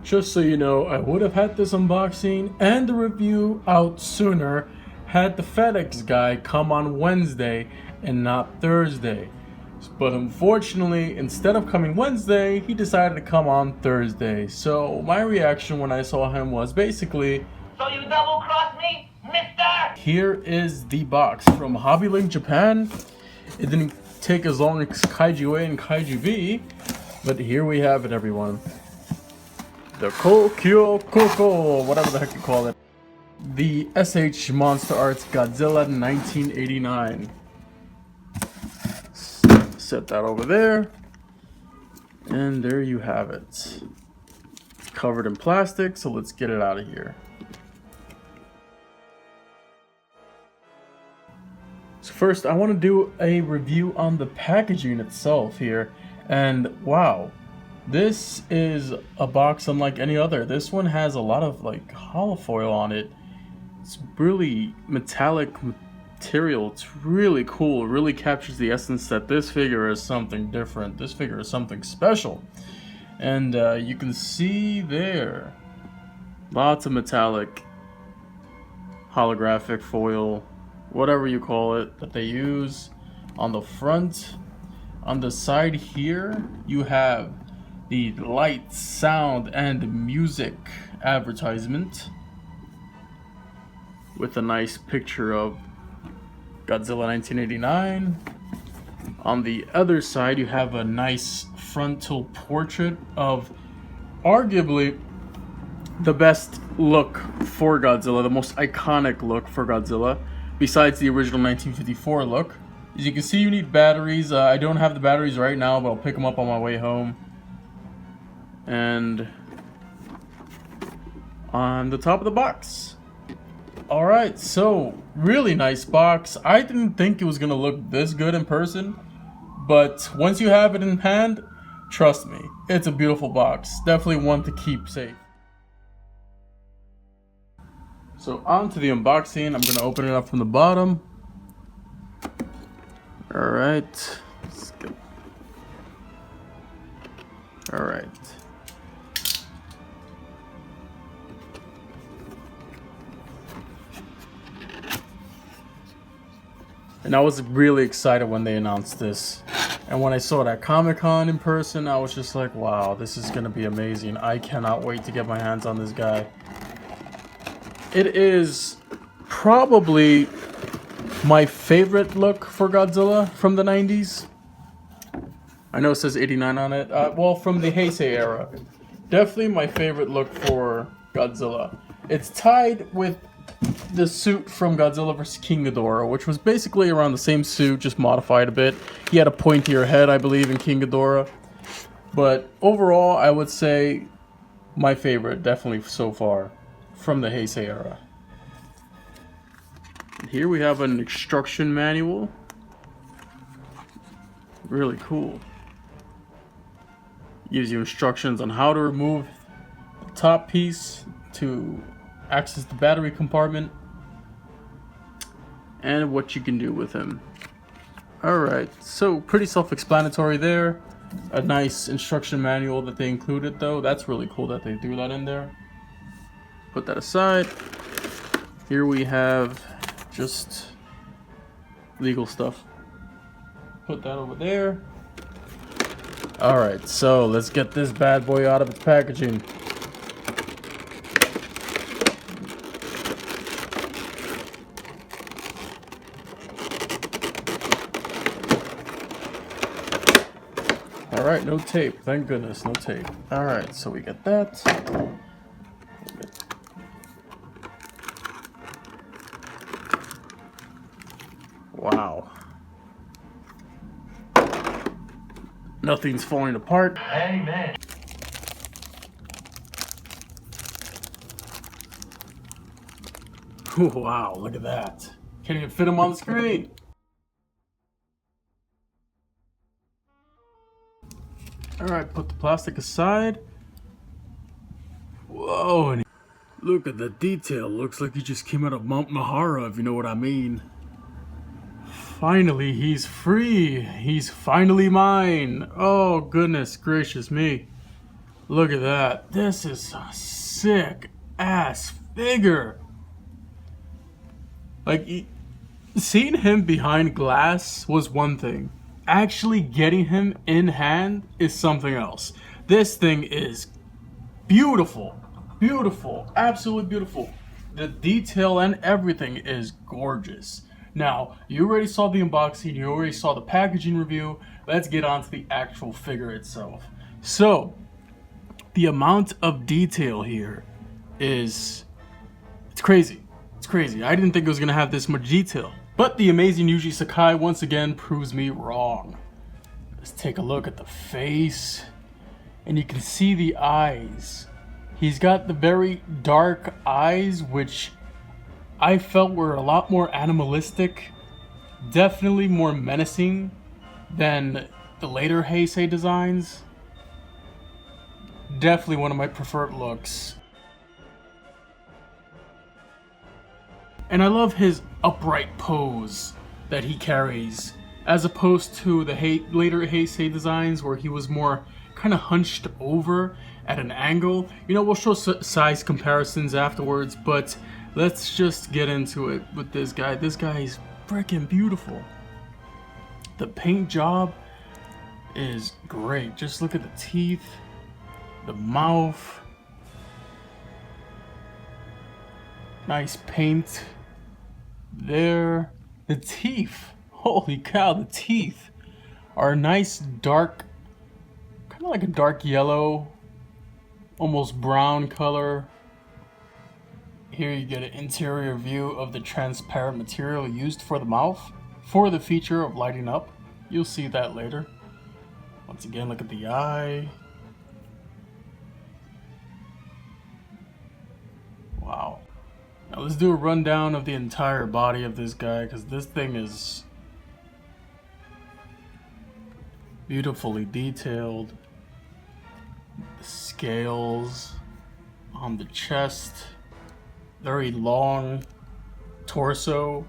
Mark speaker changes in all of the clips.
Speaker 1: Just so you know, I would have had this unboxing and the review out sooner had the FedEx guy come on Wednesday and not Thursday. But unfortunately, instead of coming Wednesday, he decided to come on Thursday. So my reaction when I saw him was basically,
Speaker 2: "So you double-crossed me, mister?"
Speaker 1: Here is the box from Hobby Link Japan. It didn't take as long as Kaiju A and Kaiju B, but here we have it, everyone. The Kou Kyou Kyoku, whatever the heck you call it. The S.H.MonsterArts Godzilla 1989. Set that over there. And there you have it. It's covered in plastic, so let's get it out of here. So first, I want to do a review on the packaging itself here. And wow, this is a box unlike any other. This one has a lot of like holofoil on it. It's really metallic material. It's really cool. It really captures the essence that this figure is something different. This figure is something special. And you can see there, lots of metallic, holographic foil, whatever you call it, that they use on the front. On the side here, you have the light, sound, and music advertisement with a nice picture of Godzilla 1989. On the other side, you have a nice frontal portrait of arguably the best look for Godzilla, the most iconic look for Godzilla, besides the original 1954 look. As you can see, you need batteries. I don't have the batteries right now, but I'll pick them up on my way home. And on the top of the box. Alright, so really nice box. I didn't think it was going to look this good in person, but once you have it in hand, trust me, it's a beautiful box. Definitely one to keep safe. So on to the unboxing. I'm going to open it up from the bottom. Alright. Alright. And I was really excited when they announced this. And when I saw it at Comic-Con in person, I was just like, wow, this is going to be amazing. I cannot wait to get my hands on this guy. It is probably my favorite look for Godzilla from the 90s. I know it says 89 on it. Well, from the Heisei era. Definitely my favorite look for Godzilla. It's tied with the suit from Godzilla vs. King Ghidorah, which was basically around the same suit, just modified a bit. He had a pointier head, I believe, in King Ghidorah. But overall, I would say my favorite, definitely so far, from the Heisei era. Here we have an instruction manual. Really cool. Gives you instructions on how to remove the top piece to access the battery compartment and what you can do with him. Alright, so pretty self-explanatory there. A nice instruction manual that they included though. That's really cool that they threw that in there. Put that aside. Here we have just legal stuff. Put that over there. Alright, so let's get this bad boy out of its packaging. Alright, no tape. Thank goodness, no tape. Alright, so we get that. Wow. Nothing's falling apart.
Speaker 2: Amen.
Speaker 1: Wow, look at that. Can't even fit him on the screen. Alright, put the plastic aside. Whoa, and look at the detail. Looks like he just came out of Mount Mahara, if you know what I mean. Finally, he's free. He's finally mine. Oh, goodness gracious me. Look at that. This is a sick ass figure. Like, seeing him behind glass was one thing. Actually getting him in hand is something else. This thing is beautiful. Beautiful. Absolutely beautiful. The detail and everything is gorgeous. Now, you already saw the unboxing, you already saw the packaging review. Let's get on to the actual figure itself. So, the amount of detail here is... it's crazy. It's crazy. I didn't think it was going to have this much detail. But the amazing Yuji Sakai once again proves me wrong. Let's take a look at the face. And you can see the eyes. He's got the very dark eyes, which I felt were a lot more animalistic. Definitely more menacing than the later Heisei designs. Definitely one of my preferred looks. And I love his upright pose that he carries, as opposed to the later Heisei designs where he was more kind of hunched over at an angle. You know, we'll show size comparisons afterwards, but let's just get into it with this guy. This guy is freaking beautiful. The paint job is great. Just look at the teeth, the mouth. Nice paint there. The teeth, holy cow, the teeth are a nice dark, kind of like a dark yellow, almost brown color. Here you get an interior view of the transparent material used for the mouth for the feature of lighting up. You'll see that later. Once again, look at the eye. Wow. Now let's do a rundown of the entire body of this guy, because this thing is beautifully detailed. The scales on the chest, very long torso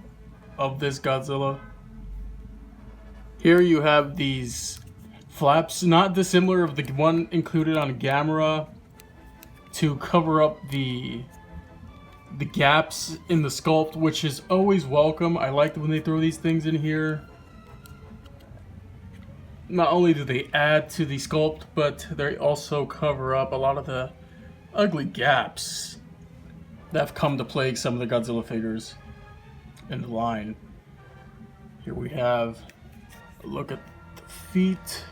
Speaker 1: of this Godzilla. Here you have these flaps, not dissimilar of the one included on Gamera, to cover up the gaps in the sculpt, which is always welcome. I like when they throw these things in here. Not only do they add to the sculpt, but they also cover up a lot of the ugly gaps that have come to plague some of the Godzilla figures in the line. Here we have a look at the feet.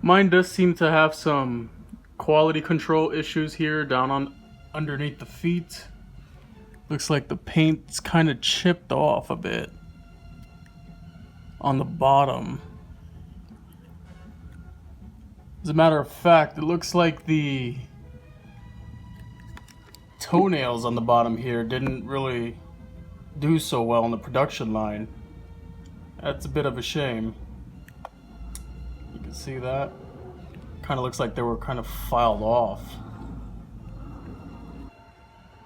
Speaker 1: Mine does seem to have some quality control issues here down on underneath the feet. Looks like the paint's kind of chipped off a bit on the bottom. As a matter of fact, it looks like the toenails on the bottom here didn't really do so well on the production line. That's a bit of a shame. You can see that. Kind of looks like they were kind of filed off.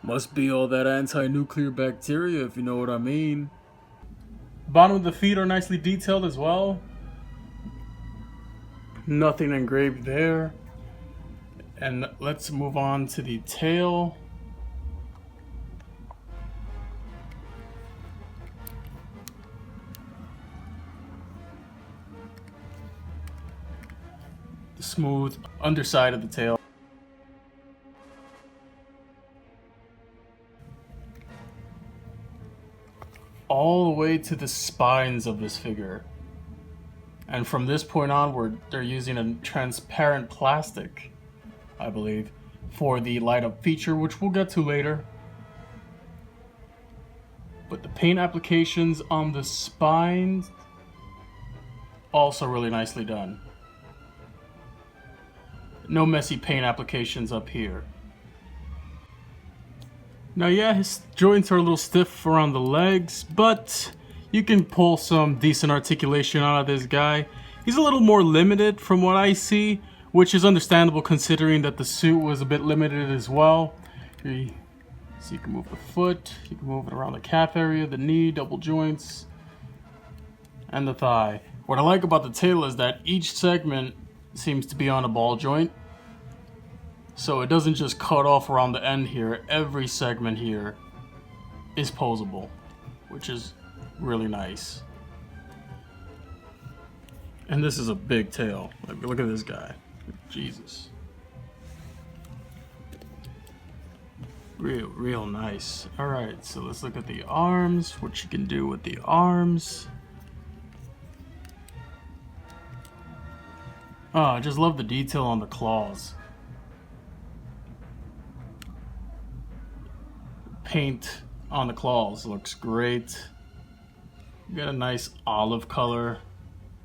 Speaker 1: Must be all that anti-nuclear bacteria, if you know what I mean. Bottom of the feet are nicely detailed as well. Nothing engraved there. And let's move on to the tail. The smooth underside of the tail. All the way to the spines of this figure. And from this point onward, they're using a transparent plastic, I believe, for the light up feature, which we'll get to later. But the paint applications on the spines, also really nicely done. No messy paint applications up here. Now yeah, his joints are a little stiff around the legs, but you can pull some decent articulation out of this guy. He's a little more limited from what I see, which is understandable considering that the suit was a bit limited as well. Here so you can move the foot, you can move it around the calf area, the knee, double joints, and the thigh. What I like about the tail is that each segment seems to be on a ball joint. So it doesn't just cut off around the end here. Every segment here is posable, which is really nice. And this is a big tail. Like, look at this guy. Jesus. Real nice. Alright, so let's look at the arms, what you can do with the arms. Oh, I just love the detail on the claws. Paint on the claws looks great. You got a nice olive color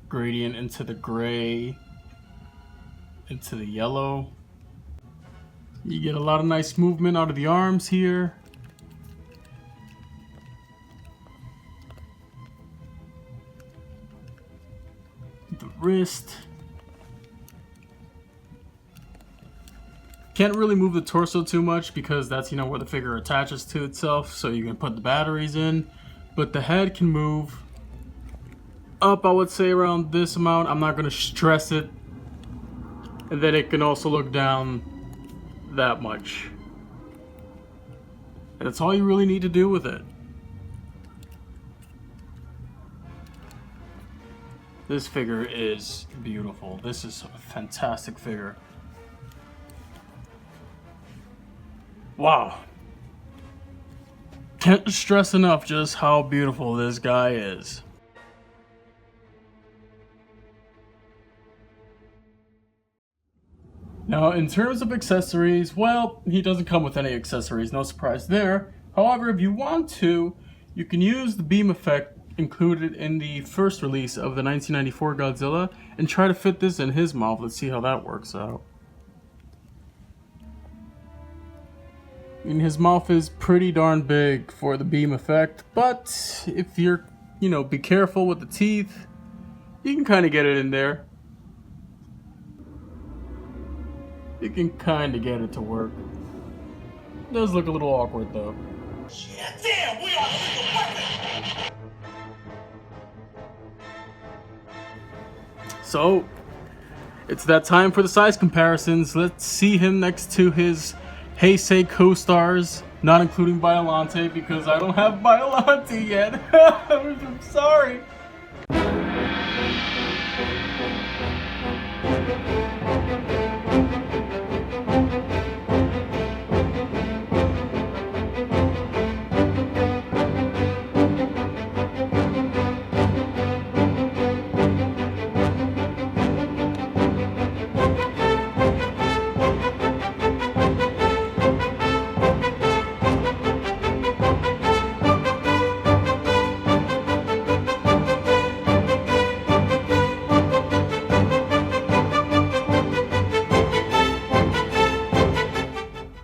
Speaker 1: gradient into the gray, into the yellow. You get a lot of nice movement out of the arms here. The wrist. Can't really move the torso too much because that's, you know, where the figure attaches to itself, so you can put the batteries in. But the head can move up, I would say, around this amount. I'm not going to stress it. And then it can also look down that much. And that's all you really need to do with it. This figure is beautiful. This is a fantastic figure. Wow. Can't stress enough just how beautiful this guy is. Now, in terms of accessories, well, he doesn't come with any accessories, no surprise there. However, if you want to, you can use the beam effect included in the first release of the 1994 Godzilla and try to fit this in his mouth. Let's see how that works out. I mean, his mouth is pretty darn big for the beam effect, but if you're, you know, be careful with the teeth, you can kind of get it in there. You can kind of get it to work. It does look a little awkward though.
Speaker 2: Damn, we are lethal weapons!
Speaker 1: So, it's that time for the size comparisons. Let's see him next to his Heisei co-stars, not including Biollante because I don't have Biollante yet. I'm sorry.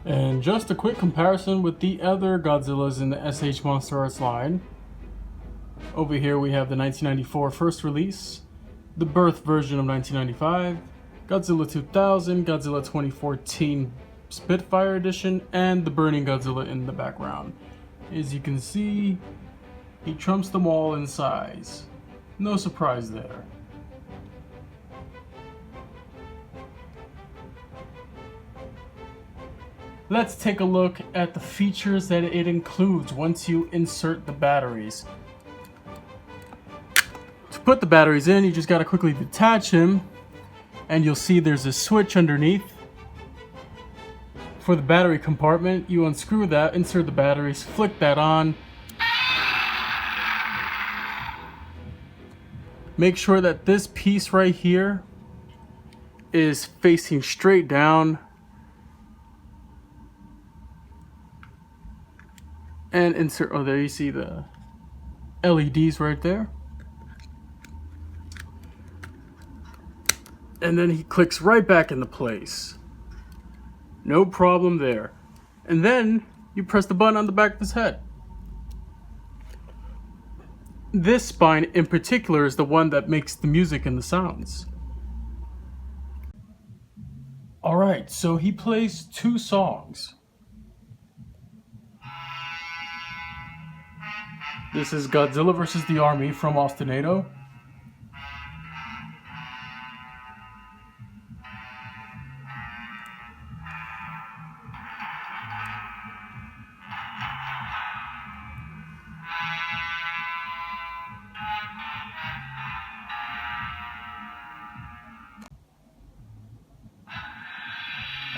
Speaker 1: And just a quick comparison with the other Godzillas in the S.H.MonsterArts line. Over here we have the 1994 first release, the birth version of 1995, Godzilla 2000, Godzilla 2014 Spitfire edition, and the Burning Godzilla in the background. As you can see, he trumps them all in size. No surprise there. Let's take a look at the features that it includes once you insert the batteries. To put the batteries in, you just gotta quickly detach him, and you'll see there's a switch underneath. For the battery compartment, you unscrew that, insert the batteries, flick that on. Make sure that this piece right here is facing straight down. And insert, oh, there you see the LEDs right there. And then he clicks right back into place. No problem there. And then you press the button on the back of his head. This spine in particular is the one that makes the music and the sounds. Alright, so he plays 2 songs. This is Godzilla vs. the Army from Austinado.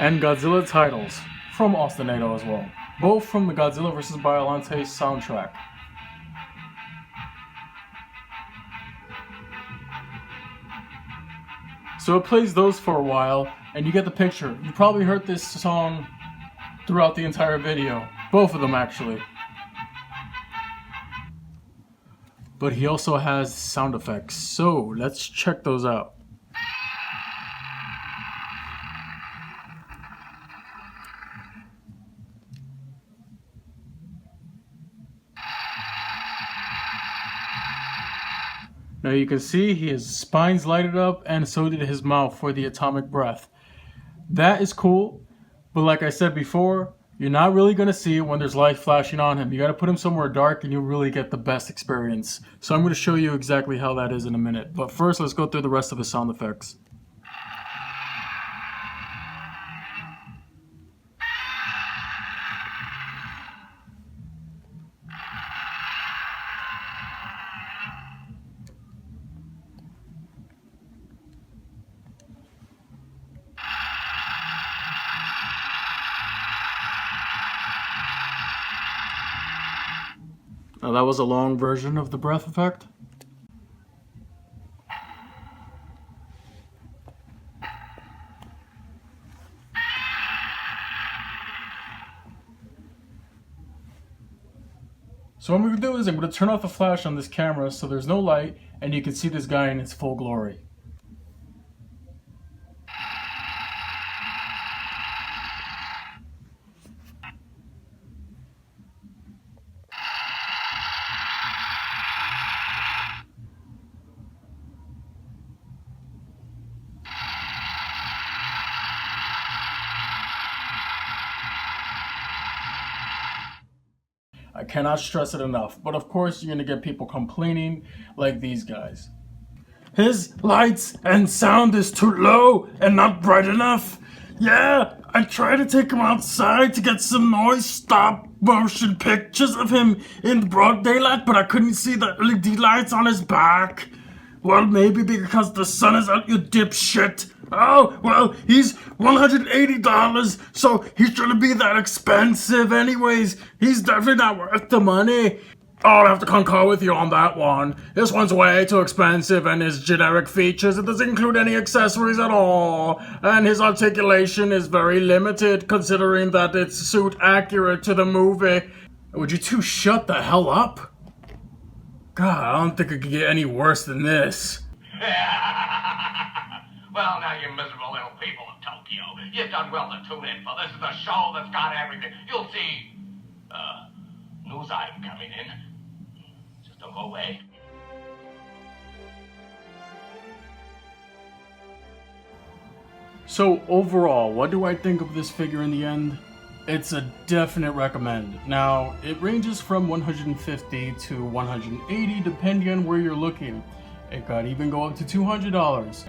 Speaker 1: and Godzilla titles from Austinado as well. Both from the Godzilla vs. Biollante soundtrack. So it plays those for a while, and you get the picture. You probably heard this song throughout the entire video. Both of them, actually. But he also has sound effects, so let's check those out. Now you can see his spine's lighted up, and so did his mouth for the atomic breath. That is cool, but like I said before, you're not really going to see it when there's light flashing on him. You got to put him somewhere dark and you'll really get the best experience. So I'm going to show you exactly how that is in a minute. But first, let's go through the rest of his sound effects. Now that was a long version of the breath effect. So what I'm going to do is I'm going to turn off the flash on this camera so there's no light and you can see this guy in its full glory. I cannot stress it enough, but of course you're gonna get people complaining like these guys. His lights and sound is too low and not bright enough. Yeah, I tried to take him outside to get some noise stop motion pictures of him in broad daylight, but I couldn't see the LED lights on his back. Well, maybe because the sun is out, you dipshit. Oh, well, he's $180, so he shouldn't be that expensive anyways. He's definitely not worth the money. I'll have to concur with you on that one. This one's way too expensive, and his generic features, it doesn't include any accessories at all. And his articulation is very limited, considering that it's suit accurate to the movie. Would you two shut the hell up? God, I don't think it could get any worse than this.
Speaker 2: Well, now you miserable little people of Tokyo, you've done well to tune in, for this is a show that's got everything. You'll see, news item coming in. Just don't go away.
Speaker 1: So overall, what do I think of this figure in the end? It's a definite recommend. Now, it ranges from $150 to $180 depending on where you're looking. It could even go up to $200.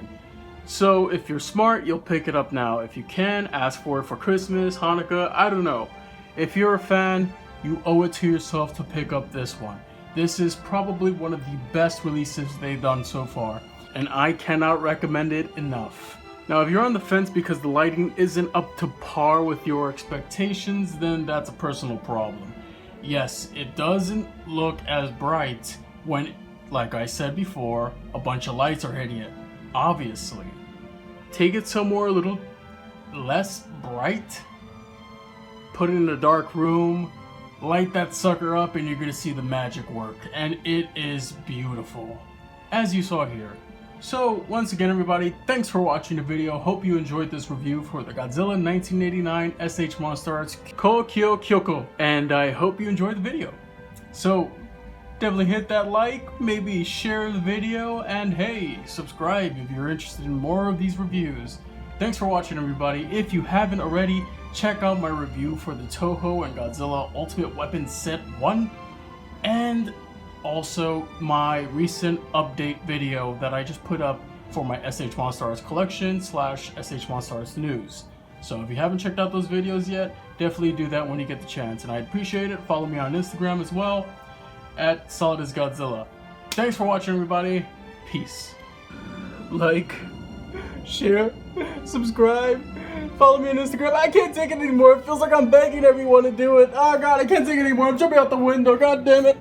Speaker 1: So if you're smart, you'll pick it up now. If you can, ask for it for Christmas, Hanukkah, I don't know. If you're a fan, you owe it to yourself to pick up this one. This is probably one of the best releases they've done so far, and I cannot recommend it enough. Now, if you're on the fence because the lighting isn't up to par with your expectations, then that's a personal problem. Yes, it doesn't look as bright when, like I said before, a bunch of lights are hitting it. Obviously. Take it somewhere a little less bright, put it in a dark room, light that sucker up, and you're gonna see the magic work. And it is beautiful, as you saw here. So, once again everybody, thanks for watching the video. Hope you enjoyed this review for the Godzilla 1989 S.H.MonsterArts Kou Kyou Kyoku. And I hope you enjoyed the video. So, definitely hit that like, maybe share the video, and hey, subscribe if you're interested in more of these reviews. Thanks for watching everybody. If you haven't already, check out my review for the Toho and Godzilla Ultimate Weapon Set 1, and also my recent update video that I just put up for my S.H.MonsterArts collection / S.H.MonsterArts news. So if you haven't checked out those videos yet, definitely do that when you get the chance, and I'd appreciate it. Follow me on Instagram as well, at SolidAsGodzilla. Thanks for watching everybody. Peace. Like, share, subscribe, Follow me on Instagram. I can't take it anymore. It feels like I'm begging everyone to do it. Oh god, I can't take it anymore. I'm jumping out the window. God damn it.